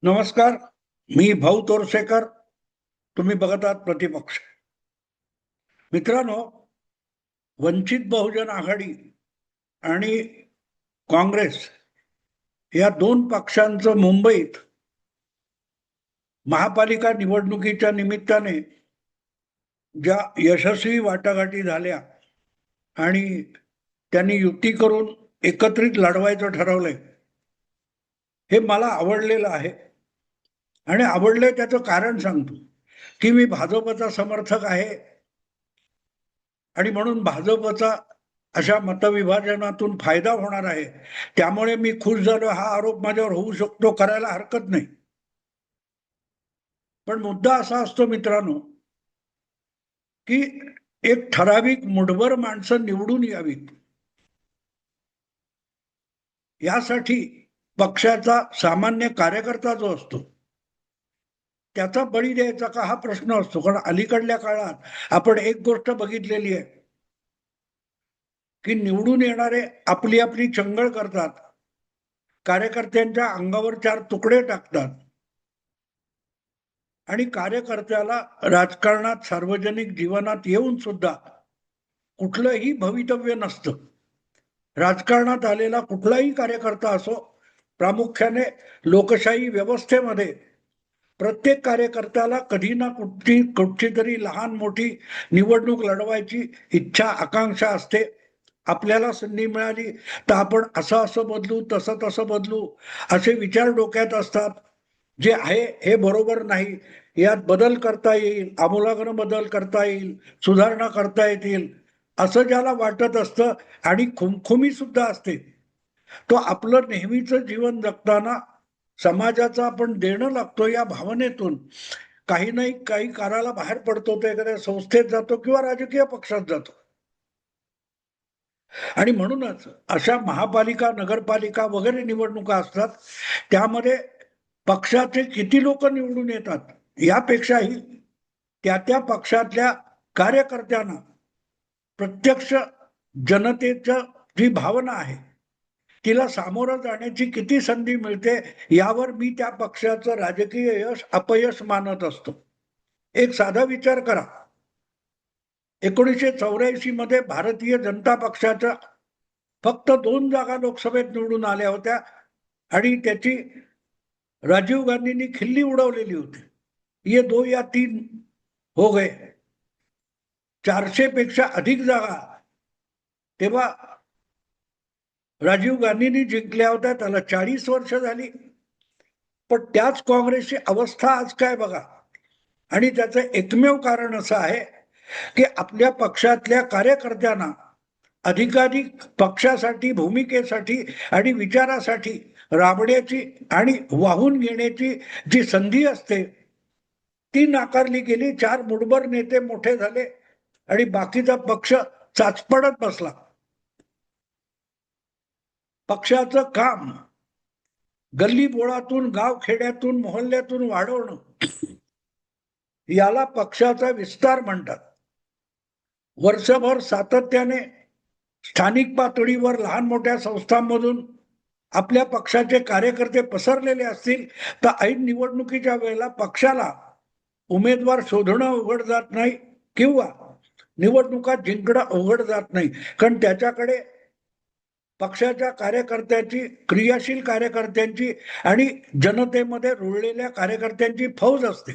नमस्कार. मी भाऊ तोरसेकर. तुम्ही बघत आहात प्रतिपक्ष. मित्रांनो, वंचित बहुजन आघाडी आणि काँग्रेस या दोन पक्षांचं मुंबईत महापालिका निवडणुकीच्या निमित्ताने ज्या यशस्वी वाटाघाटी झाल्या आणि त्यांनी युती करून एकत्रित लढवायचं ठरवलंय, हे मला आवडलेलं आहे. आणि आवडले त्याचं कारण सांगतो की मी भाजपचा समर्थक आहे आणि म्हणून भाजपचा अशा मतविभाजनातून फायदा होणार आहे, त्यामुळे मी खुश झालो हा आरोप माझ्यावर होऊ शकतो, करायला हरकत नाही. पण मुद्दा असा असतो मित्रांनो की एक ठराविक मुठभर माणसं निवडून यावीत, यासाठी पक्षाचा सामान्य कार्यकर्ता जो असतो त्याचा बळी द्यायचा का हा प्रश्न असतो. कारण अलीकडल्या काळात आपण एक गोष्ट बघितलेली आहे की निवडून येणारे आपली आपली चंगळ करतात, कार्यकर्त्यांच्या अंगावर चार तुकडे टाकतात आणि कार्यकर्त्याला राजकारणात सार्वजनिक जीवनात येऊन सुद्धा कुठलंही भवितव्य नसतं. राजकारणात आलेला कुठलाही कार्यकर्ता असो, प्रामुख्याने लोकशाही व्यवस्थेमध्ये प्रत्येक कार्यकर्त्याला कधी ना कुठची तरी लहान मोठी निवडणूक लढवायची इच्छा आकांक्षा असते. आपल्याला संधी मिळाली तर आपण असं असं बदलू, तसं तसं बदलू, असे विचार डोक्यात असतात. जे आहे हे बरोबर नाही, यात बदल करता येईल, आमूलाग्र बदल करता येईल, सुधारणा करता येतील, असं ज्याला वाटत असतं आणि खुमखुमी सुद्धा असते, तो आपलं नेहमीचं जीवन जगताना समाजाचा आपण देणं लागतो या भावनेतून काही नाही काही करायला बाहेर पडतो. तो एखाद्या संस्थेत जातो किंवा राजकीय पक्षात जातो. आणि म्हणूनच अशा महापालिका, नगरपालिका वगैरे निवडणुका असतात, त्यामध्ये पक्षाचे किती लोक निवडून येतात यापेक्षाही त्या त्या पक्षातल्या कार्यकर्त्यांना प्रत्यक्ष जनतेच्या जी भावना आहे तिला सामोरं जाण्याची किती संधी मिळते यावर मी त्या पक्षाचं राजकीय यश अपयश मानत असतो. एक साधा विचार करा. 1984 मध्ये भारतीय जनता पक्षाच्या फक्त 2 जागा लोकसभेत निवडून आल्या होत्या आणि त्याची राजीव गांधींनी खिल्ली उडवलेली होती. ये 2 या 3 हो गए. 400 पेक्षा अधिक जागा तेव्हा राजीव गांधींनी जिंकल्या होत्या. त्याला 40 वर्ष झाली. पण त्याच काँग्रेसची अवस्था आज काय बघा. आणि त्याचं एकमेव कारण असं आहे की आपल्या पक्षातल्या कार्यकर्त्यांना अधिकाधिक पक्षासाठी, भूमिकेसाठी आणि विचारासाठी राबण्याची आणि वाहून घेण्याची जी संधी असते ती नाकारली गेली. 4 मुठभर नेते मोठे झाले आणि बाकीचा पक्ष चाचपडत बसला. पक्षाचं काम गल्ली बोळातून, गाव खेड्यातून, मोहल्ल्यातून वाढवणं, याला पक्षाचा विस्तार म्हणतात. वर्षभर सातत्याने स्थानिक पातळीवर लहान मोठ्या संस्थांमधून आपल्या पक्षाचे कार्यकर्ते पसरलेले असतील तर ऐन निवडणुकीच्या वेळेला पक्षाला उमेदवार शोधणं अवघड जात नाही किंवा निवडणुका जिंकणं अवघड जात नाही. कारण त्याच्याकडे पक्षाच्या कार्यकर्त्याची, क्रियाशील कार्यकर्त्यांची आणि जनतेमध्ये रुळलेल्या कार्यकर्त्यांची फौज असते.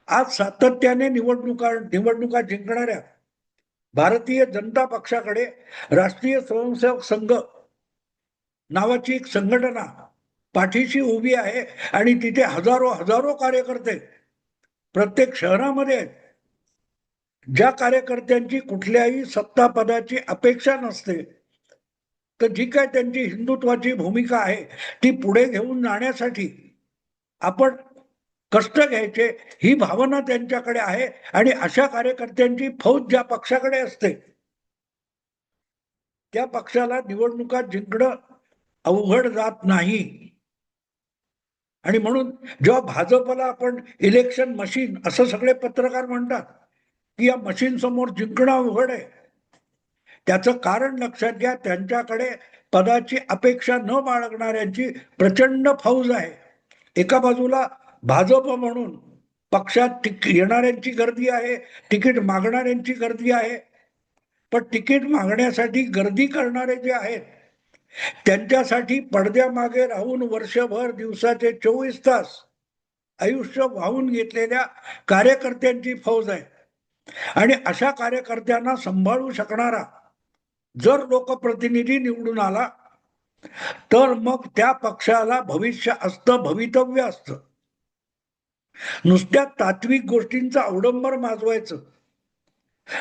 आज सातत्याने निवडणुका जिंकणाऱ्या भारतीय जनता पक्षाकडे राष्ट्रीय स्वयंसेवक संघ नावाची एक संघटना पाठीशी उभी आहे आणि तिथे हजारो कार्यकर्ते प्रत्येक शहरामध्ये आहेत. ज्या कार्यकर्त्यांची कुठल्याही सत्ता पदाची अपेक्षा नसते, तर जी काय त्यांची हिंदुत्वाची भूमिका आहे ती पुढे घेऊन जाण्यासाठी आपण कष्ट घ्यायचे ही भावना त्यांच्याकडे आहे. आणि अशा कार्यकर्त्यांची फौज ज्या पक्षाकडे असते त्या पक्षाला निवडणुका जिंकणं अवघड जात नाही. आणि म्हणून जेव्हा भाजपला आपण इलेक्शन मशीन असं सगळे पत्रकार म्हणतात की या मशीन समोर जिंकणं अवघड आहे, त्याचं कारण लक्षात घ्या. त्यांच्याकडे पदाची अपेक्षा न बाळगणाऱ्यांची प्रचंड फौज आहे. एका बाजूला भाजप म्हणून पक्षात येणाऱ्यांची गर्दी आहे, तिकीट मागणाऱ्यांची गर्दी आहे, पण तिकीट मागण्यासाठी गर्दी करणारे जे आहेत त्यांच्यासाठी पडद्यामागे राहून वर्षभर दिवसाचे 24 तास आयुष्य वाहून घेतलेल्या कार्यकर्त्यांची फौज आहे. आणि अशा कार्यकर्त्यांना सांभाळू शकणारा जर लोकप्रतिनिधी निवडून आला तर मग त्या पक्षाला भविष्य असतं, भवितव्य असतं. नुसत्या तात्विक गोष्टींचं अवडंबर माजवायचं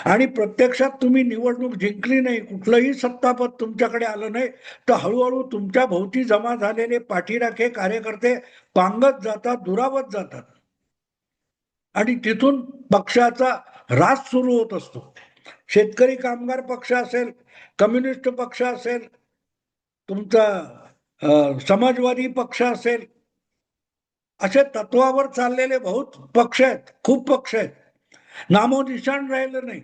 आणि प्रत्यक्षात तुम्ही निवडणूक जिंकली नाही, कुठलंही सत्तापद तुमच्याकडे आलं नाही, तर हळूहळू तुमच्या भोवती जमा झालेले पाठीराखे कार्यकर्ते पांगत जातात, दुरावत जातात आणि तिथून पक्षाचा ऱ्हास सुरू होत असतो. शेतकरी कामगार पक्ष असेल, कम्युनिस्ट पक्ष असेल, तुमचा समाजवादी पक्ष असेल, असे तत्वावर चाललेले बहुत पक्ष आहेत, खूप पक्ष आहेत. नामोनिशाण राहिलं नाही,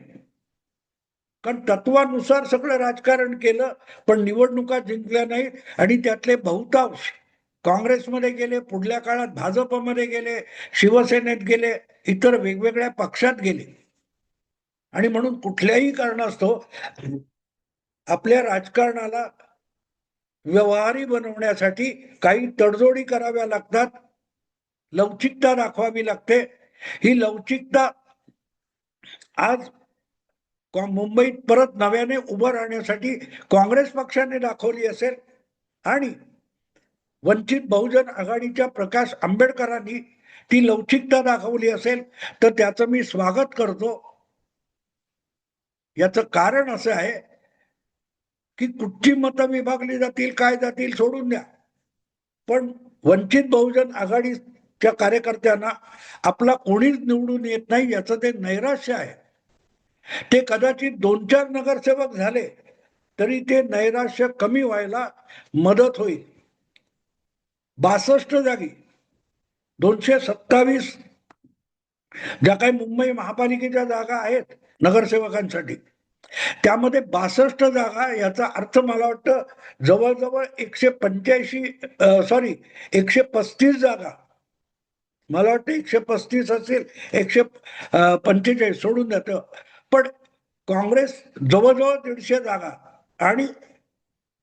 कारण तत्वानुसार सगळं राजकारण केलं पण निवडणुका जिंकल्या नाही आणि त्यातले बहुतांश काँग्रेसमध्ये गेले, पुढल्या काळात भाजपमध्ये गेले, शिवसेनेत गेले, इतर वेगवेगळ्या पक्षात गेले. आणि म्हणून कुठल्याही कारणास्तव आपल्या राजकारणाला व्यवहारी बनवण्यासाठी काही तडजोडी कराव्या लागतात, लवचिकता दाखवावी लागते. ही लवचिकता आज मुंबईत परत नव्याने उभं राहण्यासाठी काँग्रेस पक्षाने दाखवली असेल आणि वंचित बहुजन आघाडीच्या प्रकाश आंबेडकरांनी ती लवचिकता दाखवली असेल तर त्याचं मी स्वागत करतो. याचं कारण असं आहे की कुठची मतं विभागली जातील, काय जातील सोडून द्या, पण वंचित बहुजन आघाडीच्या कार्यकर्त्यांना आपला कोणीच निवडून येत नाही याचं ते नैराश्य आहे. ते कदाचित 2-4 नगरसेवक झाले तरी ते नैराश्य कमी व्हायला मदत होईल. 62 जागी 227 ज्या काही मुंबई महापालिकेच्या जागा आहेत नगरसेवकांसाठी, त्यामध्ये 62 जागा, याचा अर्थ मला वाटतं जवळजवळ 135 जागा, मला वाटतं 135 असेल, 145 सोडून जातं, पण काँग्रेस जवळजवळ 150 जागा आणि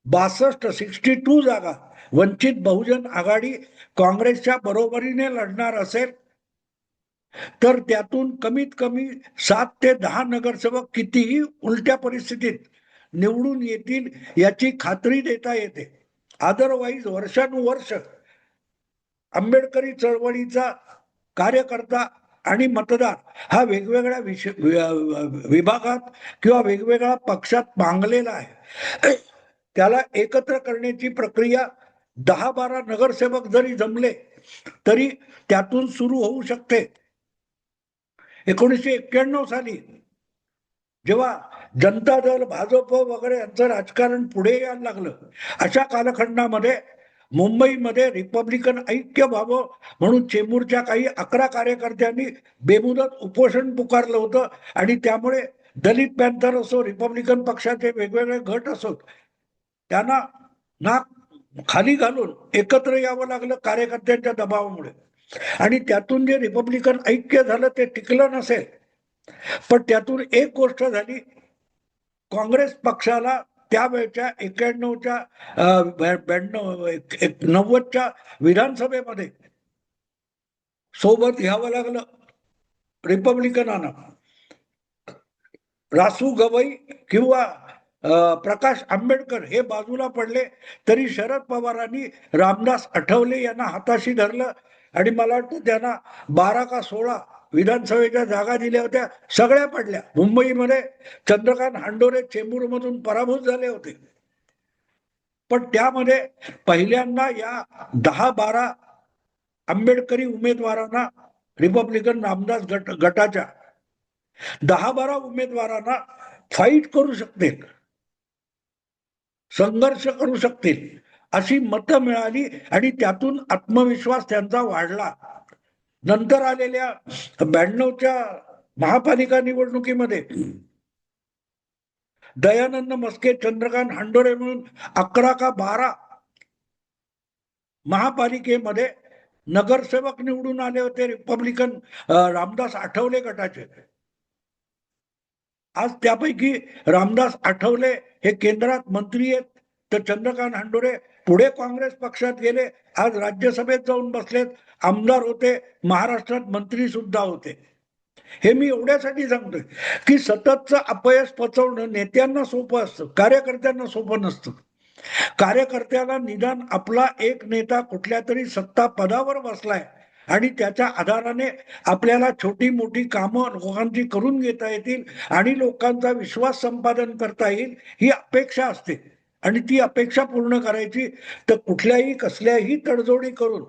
62 जागा वंचित बहुजन आघाडी काँग्रेसच्या बरोबरीने लढणार असेल तर त्यातून कमीत कमी 7 ते 10 नगरसेवक कितीही उलट्या परिस्थितीत निवडून येतील याची खात्री देता येते. अदरवाईज वर्षानुवर्ष आंबेडकरी चळवळीचा कार्यकर्ता आणि मतदार हा वेगवेगळ्या विभागात किंवा वेगवेगळ्या पक्षात मांगलेला आहे. त्याला एकत्र करण्याची प्रक्रिया 10-12 नगरसेवक जरी जमले तरी त्यातून सुरू होऊ शकते. 1991 साली जेव्हा जनता दल, भाजप वगैरे यांचं राजकारण पुढे यायला लागलं, अशा कालखंडामध्ये मुंबईमध्ये रिपब्लिकन ऐक्य व्हावं म्हणून चेंबूरच्या काही 11 कार्यकर्त्यांनी बेमुदत उपोषण पुकारलं होतं आणि त्यामुळे दलित पॅन्थर असो, रिपब्लिकन पक्षाचे वेगवेगळे गट असोत, त्यांना नाक खाली घालून एकत्र यावं लागलं कार्यकर्त्यांच्या दबावामुळे. आणि त्यातून जे रिपब्लिकन ऐक्य झालं ते टिकलं नसेल, पण त्यातून एक गोष्ट झाली, काँग्रेस पक्षाला त्यावेळच्या 91च्या 90च्या विधानसभेमध्ये सोबत घ्यावं लागलं रिपब्लिकनांना. रासू गवई किंवा प्रकाश आंबेडकर हे बाजूला पडले तरी शरद पवारांनी रामदास आठवले यांना हाताशी धरलं आणि मला वाटतं त्यांना 12 का 16 विधानसभेच्या जागा दिल्या होत्या, सगळ्या पडल्या. मुंबईमध्ये चंद्रकांत हांडोरे चेंबूरमधून पराभूत झाले होते, पण त्यामध्ये पहिल्यांदा या 10-12 आंबेडकरी उमेदवारांना, रिपब्लिकन रामदास गटाच्या 10-12 उमेदवारांना फाईट करू शकतील, संघर्ष करू शकतील अशी मतं मिळाली आणि त्यातून आत्मविश्वास त्यांचा वाढला. नंतर आलेल्या 92च्या महापालिका निवडणुकीमध्ये दयानंद मस्के, चंद्रकांत हांडोरे म्हणून 11 का 12 महापालिकेमध्ये नगरसेवक निवडून आले होते रिपब्लिकन रामदास आठवले गटाचे. आज त्यापैकी रामदास आठवले हे केंद्रात मंत्री आहेत, तर चंद्रकांत हंडोरे पुढे काँग्रेस पक्षात गेले, आज राज्यसभेत जाऊन बसलेत, आमदार होते, महाराष्ट्रात मंत्री सुद्धा होते. हे मी एवढ्यासाठी सांगतोय की सततचं अपयश पचवणं नेत्यांना सोपं असतं, कार्यकर्त्यांना सोपं नसतं. कार्यकर्त्याला निदान आपला एक नेता कुठल्या तरी सत्ता पदावर बसलाय आणि त्याच्या आधाराने आपल्याला छोटी मोठी कामं लोकांची करून घेता येतील आणि लोकांचा विश्वास संपादन करता येईल, ही अपेक्षा असते. आणि ती अपेक्षा पूर्ण करायची तर कुठल्याही कसल्याही तडजोडी करून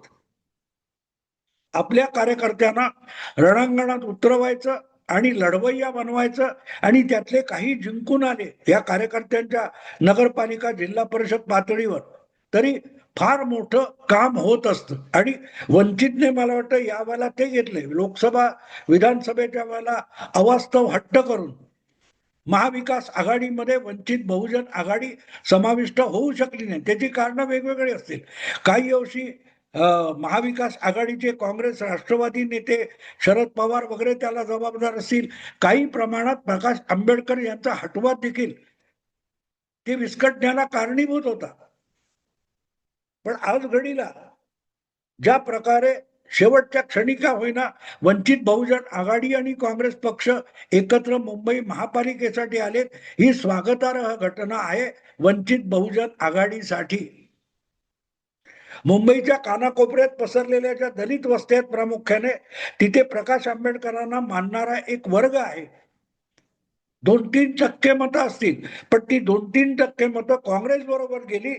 आपल्या कार्यकर्त्यांना रणांगणात उतरवायचं आणि लढवय्या बनवायचं आणि त्यातले काही जिंकून आले या कार्यकर्त्यांच्या नगरपालिका जिल्हा परिषद पातळीवर तरी फार मोठं काम होत असतं. आणि वंचितने मला वाटतं यावेळेला ते घेतले, लोकसभा विधानसभेच्या वेळेला अवास्तव हट्ट करून महाविकास आघाडीमध्ये वंचित बहुजन आघाडी समाविष्ट होऊ शकली नाही. त्याची कारणं वेगवेगळी असतील. काही अंशी महाविकास आघाडीचे काँग्रेस राष्ट्रवादी नेते शरद पवार वगैरे त्याला जबाबदार असतील. काही प्रमाणात प्रकाश आंबेडकर यांचा हटवा देखील ते विस्कटण्याला कारणीभूत होता. पण आज घडीला ज्या प्रकारे शेवटच्या क्षणी का होईना वंचित बहुजन आघाडी आणि काँग्रेस पक्ष एकत्र मुंबई महापालिकेसाठी आलेत, ही स्वागतार्ह घटना आहे वंचित बहुजन आघाडीसाठी. मुंबईच्या कानाकोपऱ्यात पसरलेल्या ज्या दलित वस्त्या आहेत प्रामुख्याने, तिथे प्रकाश आंबेडकरांना मानणारा एक वर्ग आहे. 2-3% मतं असतील, पण ती 2-3% मतं काँग्रेस बरोबर गेली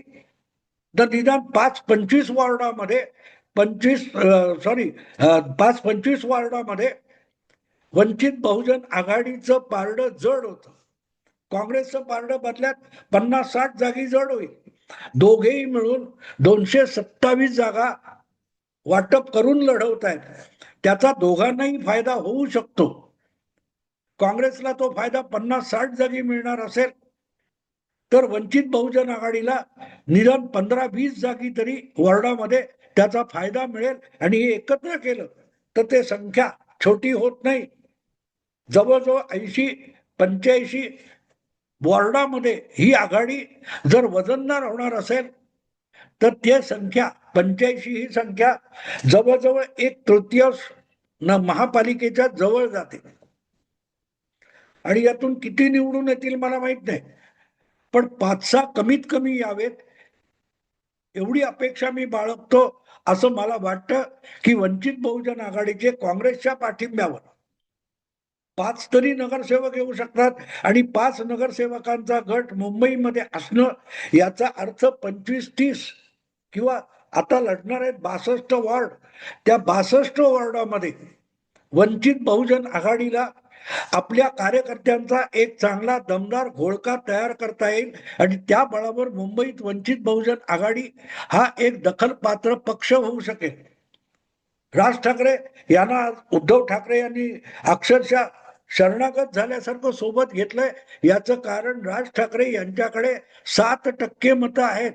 तर निदान 5-25 वॉर्डामध्ये 5-25 वॉर्डामध्ये वंचित बहुजन आघाडीचं पारडं जड होतं. काँग्रेसचं पारडं बदल्यात 50-60 जागी जड होईल. दोघेही मिळून 227 जागा वाटप करून लढवत आहेत. त्याचा दोघांनाही फायदा होऊ शकतो. काँग्रेसला तो फायदा 50-60 जागी मिळणार असेल तर वंचित बहुजन आघाडीला निदान 15-20 जागी तरी वॉर्डामध्ये त्याचा फायदा मिळेल. आणि हे एकत्र केलं तर ते संख्या छोटी होत नाही. जवळजवळ 80-85 वॉर्डामध्ये ही आघाडी जर वजनदार होणार असेल तर ते संख्या 85 ही संख्या जवळजवळ 1/3 महापालिकेच्या जवळ जाते. आणि यातून किती निवडून येतील मला माहित नाही, पण 5-6 कमीत कमी यावेत एवढी अपेक्षा मी बाळगतो. असं मला वाटतं की वंचित बहुजन आघाडीचे काँग्रेसच्या पाठिंब्यावर 5 तरी नगरसेवक येऊ शकतात. आणि 5 नगरसेवकांचा गट मुंबईमध्ये असणं याचा अर्थ 25-30 किंवा आता लढणार आहेत 62 वॉर्ड, त्या 62 वॉर्डामध्ये वंचित बहुजन आघाडीला आपल्या कार्यकर्त्यांचा एक चांगला दमदार घोळका तयार करता येईल. आणि त्या बळावर मुंबईत वंचित बहुजन आघाडी हा एक दखलपात्र पक्ष होऊ शकेल. राज ठाकरे यांना उद्धव ठाकरे यांनी अक्षरशः शरणागत झाल्यासारखं सोबत घेतलंय. याचं कारण राज ठाकरे यांच्याकडे 7% मतं आहेत.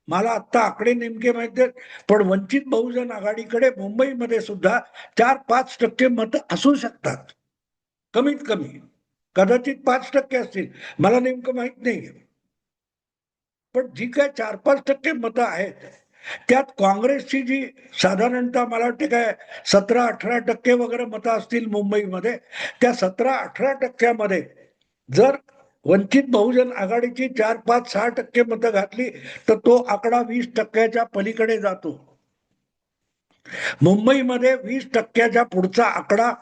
मला आता आकडे नेमके माहिती आहेत, पण वंचित बहुजन आघाडीकडे मुंबईमध्ये सुद्धा 4-5% मतं असू शकतात. कमीत कमी कदाचित 5% असतील, मला नेमकं माहित नाही. पण जी काय 4-5% मतं आहेत त्यात काँग्रेसची जी साधारणतः मला वाटते काय 17-18% वगैरे मतं असतील मुंबईमध्ये, त्या 17-18% जर वंचित बहुजन आघाडीची 4-5-6% मतं घातली तर तो आकडा 20% पलीकडे जातो. मुंबईमध्ये 20% पुढचा आकडा,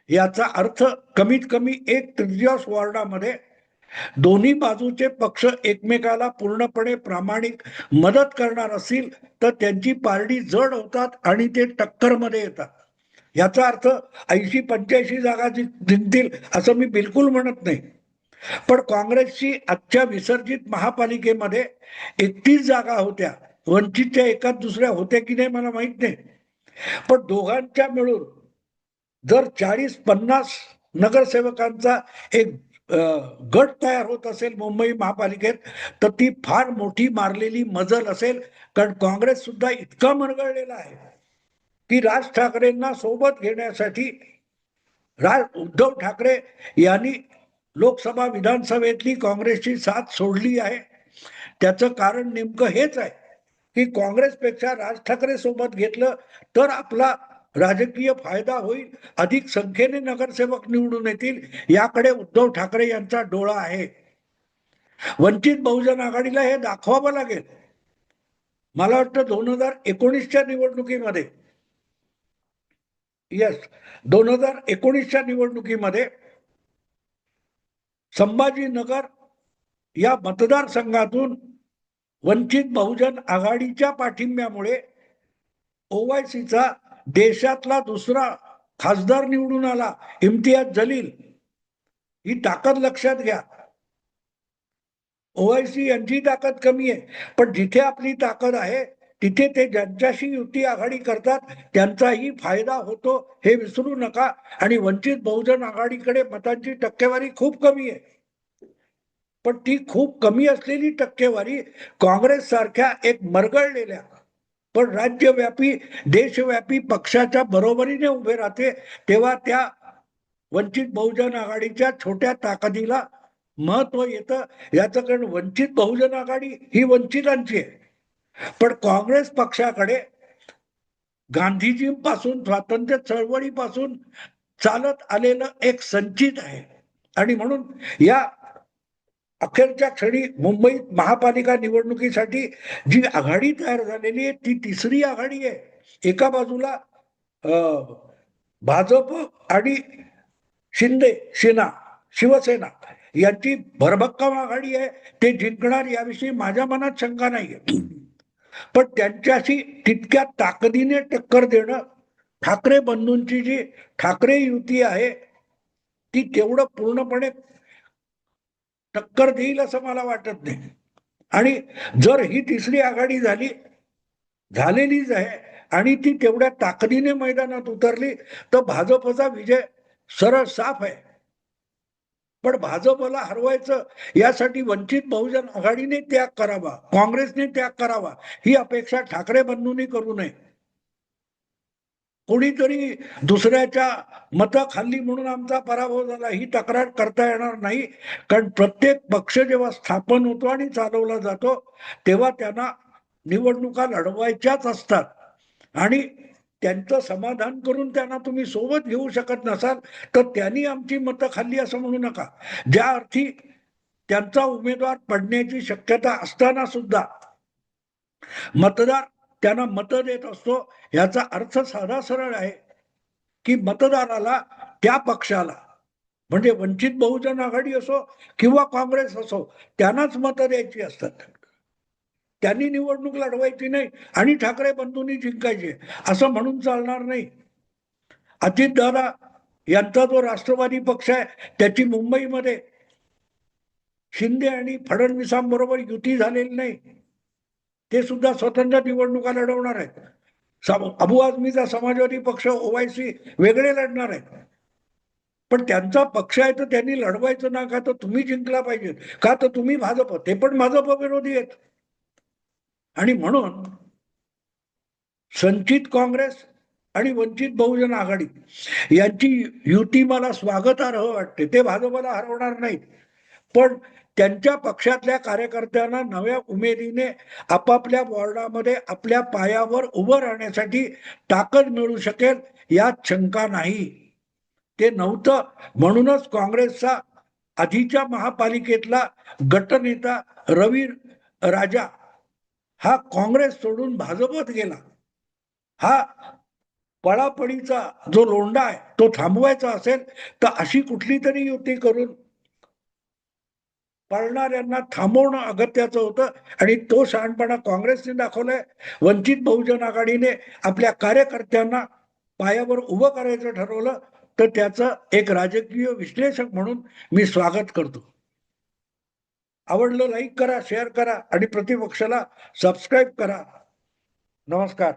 याचा अर्थ कमीत कमी 1/3 वॉर्डामध्ये दोन्ही बाजूचे पक्ष एकमेकाला पूर्णपणे प्रामाणिक मदत करणार असतील तर त्यांची पारडी जड होतात आणि ते टक्करमध्ये येतात. याचा अर्थ 80-85 जागा जिंकतील असं मी बिलकुल म्हणत नाही. पण काँग्रेसची आजच्या विसर्जित महापालिकेमध्ये 31 जागा होत्या, वंचितच्या एकाच दुसऱ्या होत्या की नाही मला माहित नाही. पण दोघांच्या मिळून जर 40-50 नगरसेवकांचा एक गट तयार होत असेल मुंबई महापालिकेत तर ती फार मोठी मारलेली मजल असेल. कारण काँग्रेस सुद्धा इतका मनगळलेला आहे की राज ठाकरेंना सोबत घेण्यासाठी उद्धव ठाकरे यांनी लोकसभा विधानसभेतली काँग्रेसची साथ सोडली आहे. त्याचं कारण नेमकं हेच आहे की काँग्रेसपेक्षा राज ठाकरे सोबत घेतलं तर आपला राजकीय फायदा होईल, अधिक संख्येने नगरसेवक निवडून येतील, याकडे उद्धव ठाकरे यांचा डोळा आहे. वंचित बहुजन आघाडीला हे दाखवावं लागेल. मला वाटतं 2019च्या निवडणुकीमध्ये 2019च्या निवडणुकीमध्ये संभाजीनगर या मतदारसंघातून वंचित बहुजन आघाडीच्या पाठिंब्यामुळे ओवायसीचा देशातला दुसरा खासदार निवडून आला, इम्तियाज जलील. ही ताकद लक्षात घ्या. ओवायसी यांची ताकद कमी आहे, पण जिथे आपली ताकद आहे तिथे ते ज्यांच्याशी युती आघाडी करतात त्यांचाही फायदा होतो, हे विसरू नका. आणि वंचित बहुजन आघाडीकडे मतांची टक्केवारी खूप कमी आहे, पण ती खूप कमी असलेली टक्केवारी काँग्रेस सारख्या एक मरगळलेल्या पण राज्यव्यापी देशव्यापी पक्षाच्या बरोबरीने उभे राहते, तेव्हा त्या वंचित बहुजन आघाडीच्या छोट्या ताकदीला महत्व येतं. याचं कारण वंचित बहुजन आघाडी ही वंचितांची आहे, पण काँग्रेस पक्षाकडे गांधीजींपासून स्वातंत्र्य चळवळीपासून चालत आलेलं एक संचित आहे. आणि म्हणून या अखेरच्या क्षणी मुंबईत महापालिका निवडणुकीसाठी जी आघाडी तयार झालेली आहे ती तिसरी आघाडी आहे. एका बाजूला भाजप आणि शिवसेना यांची भरभक्कम आघाडी आहे. ते जिंकणार याविषयी माझ्या मनात शंका नाहीये, पण त्यांच्याशी तितक्या ताकदीने टक्कर देणं ठाकरे बंधूंची जी ठाकरे युती आहे ती तेवढं पूर्णपणे टक्कर देईल असं मला वाटत नाही. आणि जर ही तिसरी आघाडी झालेलीच आहे आणि ती तेवढ्या ताकदीने मैदानात उतरली तर भाजपचा विजय सरळ साफ आहे. पण भाजपला हरवायचं यासाठी वंचित बहुजन आघाडीने त्याग करावा, काँग्रेसने त्याग करावा, ही अपेक्षा ठाकरे बंधूंनी करू नये. कोणीतरी दुसऱ्याच्या मतं खाल्ली म्हणून आमचा पराभव झाला ही तक्रार करता येणार नाही. कारण प्रत्येक पक्ष जेव्हा स्थापन होतो आणि चालवला जातो तेव्हा त्यांना निवडणुका लढवायच्याच असतात आणि त्यांचं समाधान करून त्यांना तुम्ही सोबत घेऊ शकत नसाल तर त्यांनी आमची मतं खाल्ली असं म्हणू नका. ज्या अर्थी त्यांचा उमेदवार पडण्याची शक्यता असताना सुद्धा मतदार त्यांना मतं देत असतो, याचा अर्थ साधा सरळ आहे की मतदाराला त्या पक्षाला म्हणजे वंचित बहुजन आघाडी असो किंवा काँग्रेस असो त्यांनाच मतं द्यायची असतात. त्यांनी निवडणूक लढवायची नाही आणि ठाकरे बंधूंनी जिंकायचे असं म्हणून चालणार नाही. अजितदादा यांचा जो राष्ट्रवादी पक्ष आहे त्याची मुंबईमध्ये शिंदे आणि फडणवीसांबरोबर युती झालेली नाही, ते सुद्धा स्वतंत्र निवडणुका लढवणार आहेत. अबू आझमीचा समाजवादी पक्ष ओवायसी वेगळे लढणार आहेत, पण त्यांचा पक्ष आहे तर त्यांनी लढवायचं ना. का तर तुम्ही जिंकला पाहिजे, का तर तुम्ही भाजप, ते पण भाजप विरोधी आहेत. आणि म्हणून संचित काँग्रेस आणि वंचित बहुजन आघाडी यांची युती मला स्वागतार्ह वाटते. ते भाजपला हरवणार नाहीत, पण त्यांच्या पक्षातल्या कार्यकर्त्यांना नव्या उमेदीने आपापल्या वॉर्डामध्ये आपल्या पायावर उभं राहण्यासाठी ताकद मिळू शकेल यात शंका नाही. ते नव्हतं म्हणूनच काँग्रेसचा आधीच्या महापालिकेतला गटनेता रवी राजा हा काँग्रेस सोडून भाजपत गेला. हा पळापळीचा जो लोंढा आहे तो थांबवायचा असेल तर अशी कुठली तरी युती करून पळणाऱ्यांना थांबवणं अगत्याचं होतं आणि तो शहाणपणा काँग्रेसने दाखवलाय. वंचित बहुजन आघाडीने आपल्या कार्यकर्त्यांना पायावर उभं करायचं ठरवलं तर त्याचं एक राजकीय विश्लेषक म्हणून मी स्वागत करतो. आवडलं लाईक करा, शेअर करा आणि प्रतिपक्षाला सबस्क्राईब करा. नमस्कार.